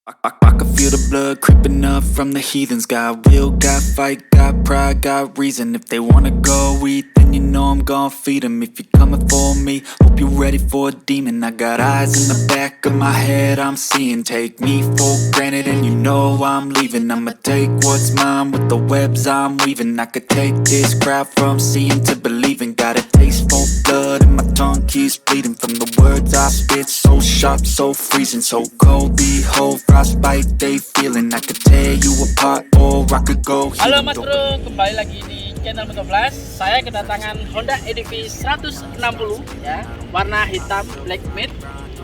I can feel the blood creeping up from the heathens. Got will, got fight, got pride, got reason. If they wanna go eat, then you know I'm gon' feed them. If you're coming for me, hope you're ready for a demon. I got eyes in the back of my head, I'm seeing. Take me for granted and you know I'm leaving. I'ma take what's mine with the webs I'm weaving. I could take this crowd from seeing to believing. Got a taste for blood and my tongue keeps bleeding. From the words I spit, so sharp, so freezing. So cold, behold, frostbite they feeling. I could tear you apart or I could go heal. Halo Mas Bro, kembali lagi di channel Motovlog. Saya kedatangan Honda EDV 160 ya, warna hitam black matte.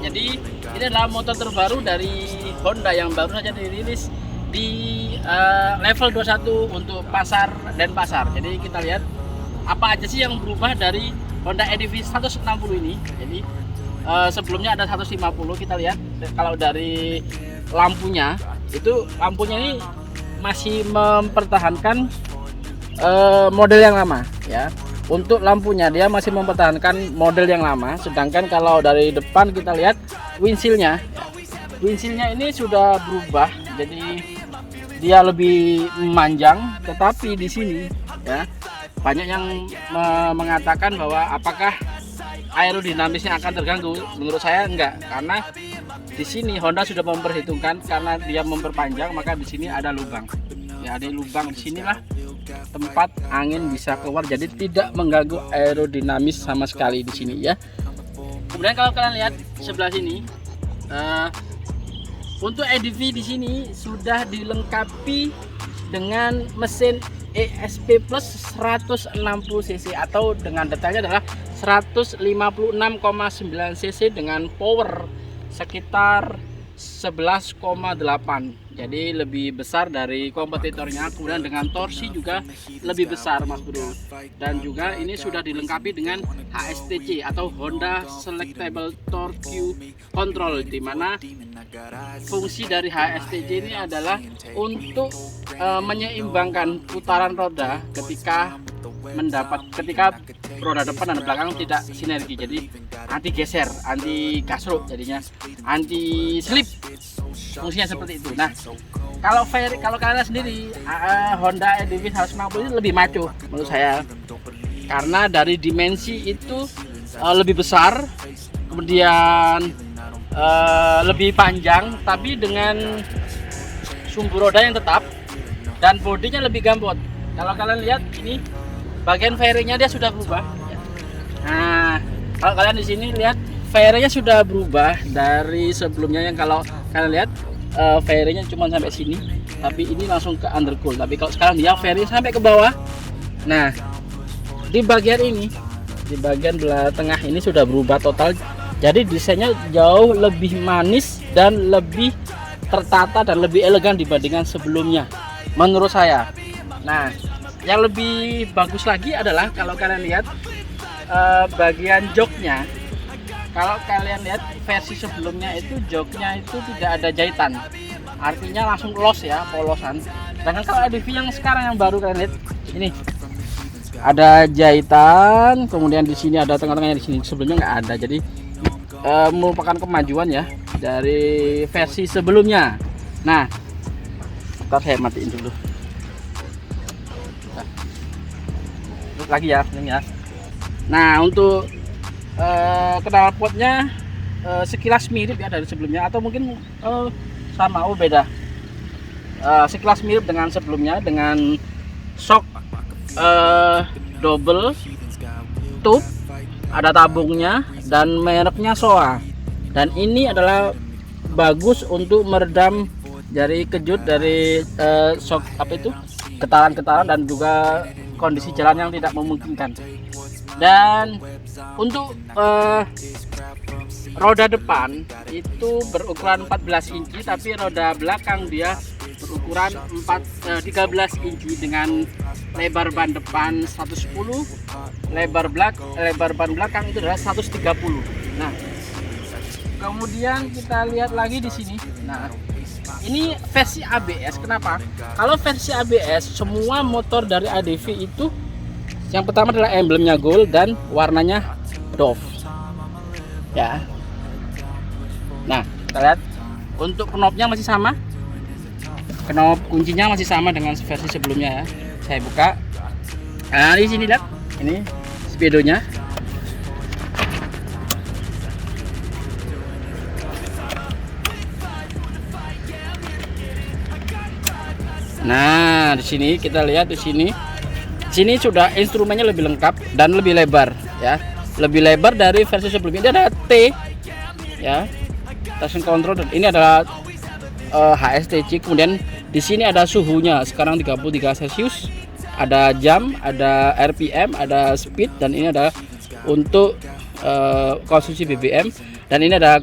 Jadi ini adalah motor terbaru dari Honda yang baru saja dirilis di level 21 untuk pasar dan pasar. Jadi kita lihat apa aja sih yang berubah dari Honda EDV 160 ini. Jadi sebelumnya ada 150, kita lihat kalau dari lampunya ini masih mempertahankan model yang lama ya. Untuk lampunya dia masih mempertahankan model yang lama, sedangkan kalau dari depan kita lihat windshield-nya ini sudah berubah, jadi dia lebih memanjang. Tetapi di sini ya banyak yang mengatakan bahwa apakah aerodinamisnya akan terganggu. Menurut saya enggak, karena di sini Honda sudah memperhitungkan karena dia memperpanjang, maka di sini ada lubang. Ya, ada lubang di sinilah tempat angin bisa keluar, jadi tidak mengganggu aerodinamis sama sekali di sini ya. Kemudian kalau kalian lihat sebelah sini, untuk EDV di sini sudah dilengkapi dengan mesin ESP Plus 160 cc atau dengan detailnya adalah 156,9 cc dengan power sekitar 11,8, jadi lebih besar dari kompetitornya. Kemudian dengan torsi juga lebih besar Mas Bro, dan juga ini sudah dilengkapi dengan HSTC atau Honda Selectable Torque Control, di mana fungsi dari HSTC ini adalah untuk menyeimbangkan putaran roda ketika roda depan dan belakang tidak sinergi, jadi anti geser, anti kasruk, jadinya anti slip, fungsinya seperti itu. Nah, kalau kalian lihat sendiri, Honda EDV 160 ini lebih maco menurut saya, karena dari dimensi itu lebih besar, kemudian lebih panjang, tapi dengan sumbu roda yang tetap dan bodinya lebih gambot. Kalau kalian lihat ini bagian fairingnya dia sudah berubah. Nah, kalau kalian di sini lihat fairingnya sudah berubah dari sebelumnya, yang kalau kalian lihat fairingnya cuma sampai sini, tapi ini langsung ke undercool. Tapi kalau sekarang dia fairing sampai ke bawah. Nah, di bagian ini, di bagian belah tengah ini sudah berubah total. Jadi desainnya jauh lebih manis dan lebih tertata dan lebih elegan dibandingkan sebelumnya menurut saya. Nah, yang lebih bagus lagi adalah kalau kalian lihat bagian joknya. Kalau kalian lihat versi sebelumnya itu joknya itu tidak ada jahitan, artinya langsung los ya, polosan. Sedangkan kalau EDV yang sekarang yang baru kalian lihat ini ada jahitan, kemudian di sini ada tengah-tengahnya, di sini sebelumnya nggak ada. Jadi merupakan kemajuan ya dari versi sebelumnya. Nah, ntar saya matiin dulu. Lagi ya, ini ya. Nah, untuk knalpotnya sekilas mirip ya dari sebelumnya, atau mungkin sama, beda. Sekilas mirip dengan sebelumnya, dengan shock double tube, ada tabungnya dan mereknya Showa. Dan ini adalah bagus untuk meredam dari kejut dari shock getaran-getaran dan juga kondisi jalan yang tidak memungkinkan. Dan untuk roda depan itu berukuran 14 inci, tapi roda belakang dia berukuran 13 inci dengan lebar ban depan 110, lebar ban belakang itu adalah 130. Nah, kemudian kita lihat lagi di sini. Nah, ini versi ABS. Kenapa? Kalau versi ABS, semua motor dari ADV itu yang pertama adalah emblemnya gold dan warnanya Dove. Ya. Nah, kita lihat Untuk knopnya masih sama, knop kuncinya masih sama dengan versi sebelumnya ya. Saya buka. Nah di sini lihat, ini speedonya. Nah di sini kita lihat di sini. Sini sudah instrumennya lebih lengkap dan lebih lebar ya, lebih lebar dari versi sebelumnya. Ini ada T ya, traction control, dan ini adalah HSTC. Kemudian di sini ada suhunya sekarang 33 Celcius, ada jam, ada RPM, ada speed, dan ini ada untuk konsumsi BBM, dan ini ada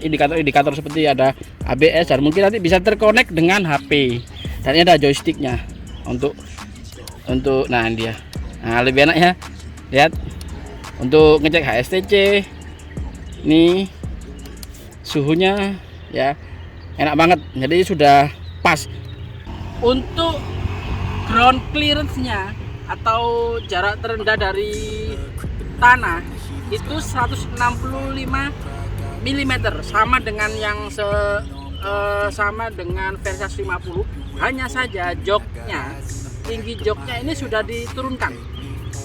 indikator-indikator seperti ada ABS, dan mungkin nanti bisa terkonek dengan HP, dan ini ada joysticknya untuk nah ini dia. Nah lebih enak ya, lihat untuk ngecek HSTC, ini suhunya ya, enak banget, jadi sudah pas. Untuk ground clearance-nya atau jarak terendah dari tanah itu 165 mm, sama dengan yang sama dengan Versas 50. Hanya saja joknya, tinggi joknya ini sudah diturunkan.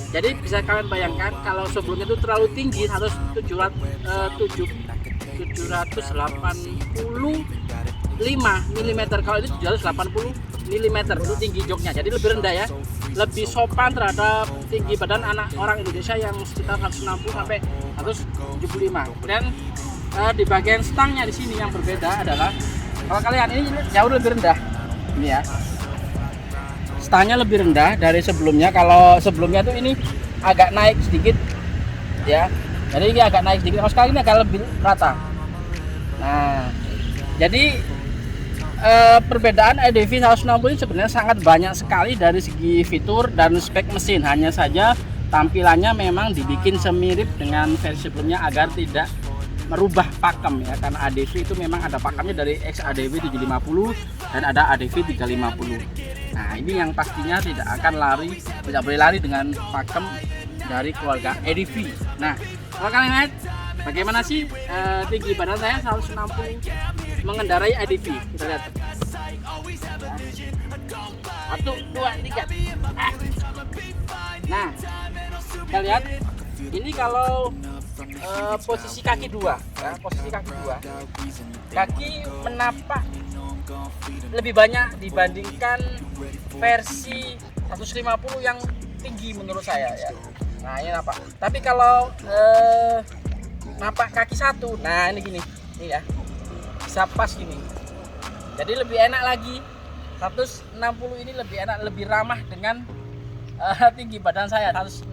Jadi bisa kalian bayangkan kalau sebelumnya itu terlalu tinggi, 785 mm, kalau ini 780 mm untuk tinggi joknya. Jadi lebih rendah ya, lebih sopan terhadap tinggi badan anak orang Indonesia yang sekitar 160 sampai 175. Kemudian di bagian stangnya di sini yang berbeda adalah, kalau kalian ini jauh lebih rendah ini ya, stangnya lebih rendah dari sebelumnya. Kalau sebelumnya tuh ini agak naik sedikit ya, jadi ini agak naik sedikit. Kalau sekarang ini agak lebih rata. Nah jadi perbedaan EDV 160 ini sebenarnya sangat banyak sekali dari segi fitur dan spek mesin. Hanya saja tampilannya memang dibikin semirip dengan versi sebelumnya agar tidak merubah pakem ya, karena ADV itu memang ada pakemnya dari XADV 750 dan ada ADV 350. Nah ini yang pastinya tidak boleh lari dengan pakem dari keluarga EDV. Nah kalau kalian lihat bagaimana sih tinggi badan saya 160 mengendarai ADV, kita lihat. 1, 2, 3. Nah kita lihat ini kalau posisi kaki dua ya, posisi kaki dua, kaki menapak lebih banyak dibandingkan versi 150 yang tinggi menurut saya ya. Nah ini napak, tapi kalau napak kaki satu, nah ini gini nih ya, bisa pas gini, jadi lebih enak lagi. 160 ini lebih enak, lebih ramah dengan tinggi badan saya 160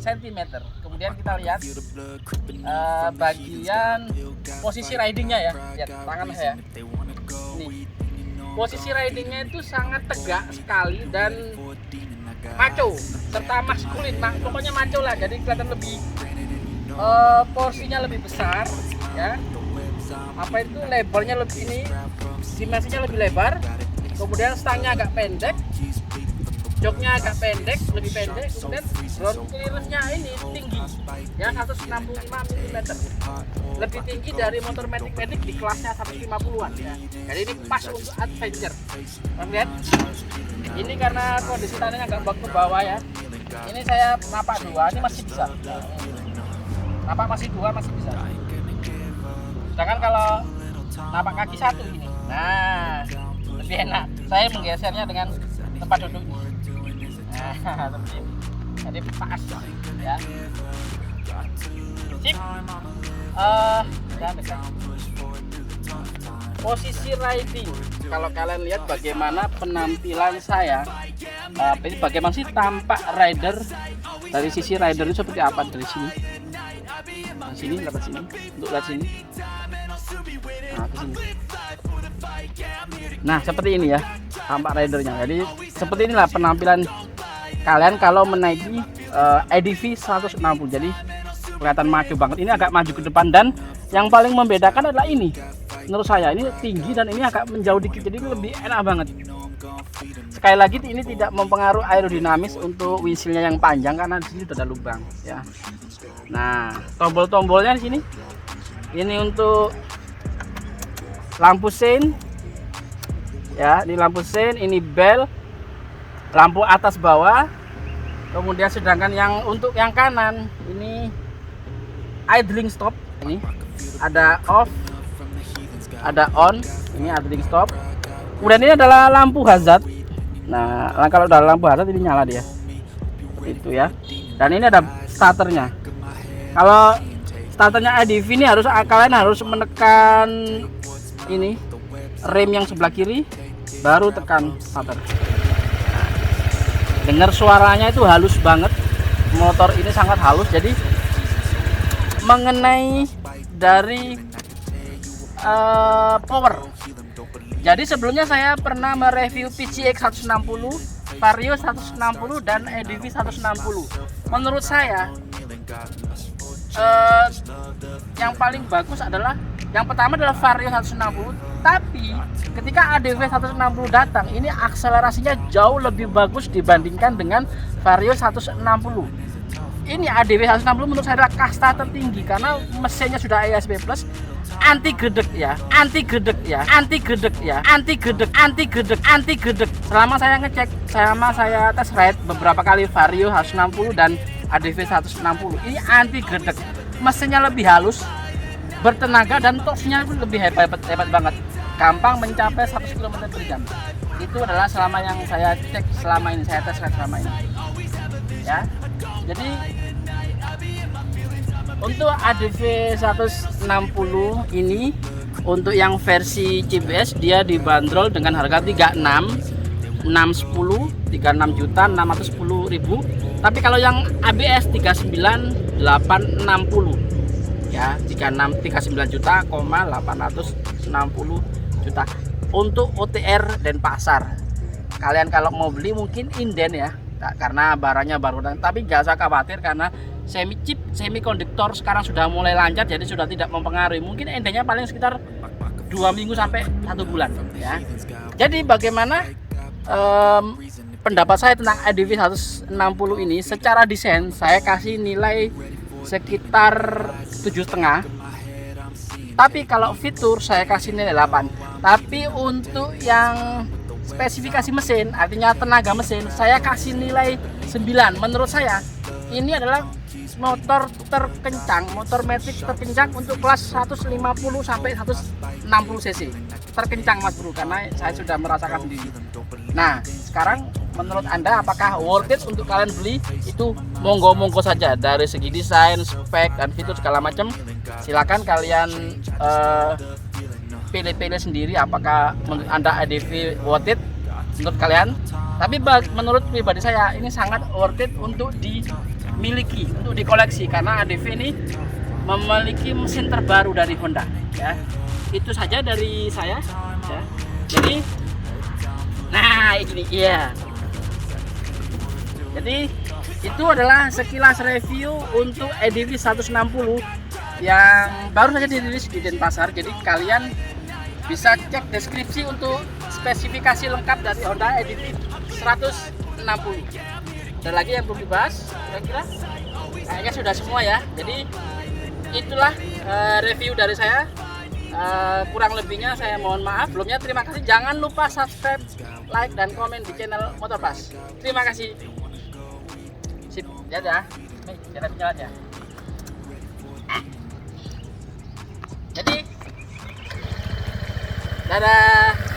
cm. Kemudian kita lihat bagian posisi ridingnya ya, lihat tangan saya nih, posisi ridingnya itu sangat tegak sekali dan maco serta maskulin. Nah, pokoknya maco lah, jadi kelihatan lebih porsinya lebih besar ya, apa itu lebarnya lebih, ini dimensinya lebih lebar. Kemudian stangnya agak pendek, joknya agak pendek, lebih pendek. Kemudian ground clearance-nya ini tinggi ya, 165 mm, lebih tinggi dari motor matic di kelasnya 150-an ya. Jadi ini pas untuk adventure. Lihat ini karena kondisi tanahnya agak ke bawah ya, ini saya napak 2 ini masih bisa, napak masih 2 masih bisa. Sedangkan kalau napak kaki 1 ini, nah lebih enak, saya menggesernya dengan tempat duduk ini. Nah, seperti ini. Jadi pas ya. Sip. Posisi riding, kalau kalian lihat bagaimana penampilan saya, ini bagaimana sih tampak rider, dari sisi rider itu seperti apa dari sini. Nah, sini dapat sini, untuk lihat sini. Nah, ke sini. Nah, seperti ini ya tampak ridernya. Jadi seperti inilah penampilan kalian kalau menaiki EDV 160. Jadi kelihatan maju banget. Ini agak maju ke depan, dan yang paling membedakan adalah ini. Menurut saya ini tinggi dan ini agak menjauh dikit, jadi lebih enak banget. Sekali lagi ini tidak mempengaruhi aerodinamis untuk windshieldnya yang panjang karena di sini ada lubang ya. Nah, tombol-tombolnya di sini. Ini untuk lampu sein ya, ini lampu sein, ini bel, lampu atas bawah. Kemudian sedangkan yang untuk yang kanan ini idling stop, ini ada off, ada on, ini idling stop. Kemudian ini adalah lampu hazard. Nah, kalau udah lampu hazard ini nyala dia, seperti itu ya. Dan ini ada starternya. Kalau starternya ADV ini kalian harus menekan ini rem yang sebelah kiri, baru tekan starter. Dengar suaranya itu halus banget, motor ini sangat halus. Jadi mengenai dari power, jadi sebelumnya saya pernah mereview PCX 160, Vario 160 dan EDV 160. Menurut saya yang paling bagus adalah yang pertama adalah Vario 160, tapi ketika ADV 160 datang, ini akselerasinya jauh lebih bagus dibandingkan dengan Vario 160. Ini ADV 160 menurut saya adalah kasta tertinggi karena mesinnya sudah ESP Plus, anti gredeg ya, anti gredeg ya, anti gredeg ya, anti gredeg, anti gredeg, anti gredeg. Selama saya ngecek, saya test ride beberapa kali Vario 160 dan ADV 160, ini anti gredeg. Mesinnya lebih halus, bertenaga, dan torsinya pun lebih hebat banget, gampang mencapai 100 km/jam. Itu adalah selama yang saya cek selama ini, saya tes selama ini ya. Jadi untuk ADV 160 ini, untuk yang versi CBS dia dibanderol dengan harga 36 juta 610.000. Tapi kalau yang ABS 39.860 ya, 39 juta 860 juta untuk OTR Denpasar. Kalian kalau mau beli mungkin inden ya, karena barangnya baru, tapi nggak usah khawatir karena semi konduktor sekarang sudah mulai lancar, jadi sudah tidak mempengaruhi. Mungkin endenya paling sekitar 2 minggu sampai 1 bulan ya. Jadi bagaimana pendapat saya tentang ADV 160 ini? Secara desain saya kasih nilai sekitar 7,5, tapi kalau fitur saya kasih nilai 8. Tapi untuk yang spesifikasi mesin, artinya tenaga mesin, saya kasih nilai 9. Menurut saya ini adalah motor terkencang, motor metik terkencang untuk kelas 150 sampai 160 cc. Terkencang Mas Bro, karena saya sudah merasakan sendiri. Nah, sekarang menurut Anda apakah worth it untuk kalian beli? Itu monggo-monggo saja, dari segi desain, spek, dan fitur segala macam. Silakan kalian pilih-pilih sendiri apakah menurut Anda ADV worth it menurut kalian. Tapi menurut pribadi saya ini sangat worth it untuk dimiliki, untuk dikoleksi, karena ADV ini memiliki mesin terbaru dari Honda ya. Itu saja dari saya ya. Jadi nah ini iya. Jadi itu adalah sekilas review untuk EDV 160 yang baru saja dirilis di Denpasar. Jadi kalian bisa cek deskripsi untuk spesifikasi lengkap dari Honda EDV 160. Ada lagi yang belum dibahas? Kira-kira kayaknya sudah semua ya. Jadi itulah review dari saya. Kurang lebihnya saya mohon maaf. Sebelumnya terima kasih. Jangan lupa subscribe, like, dan komen di channel Motorpas. Terima kasih. Sip, dadah. Nih, jalan ya. Jadi dadah.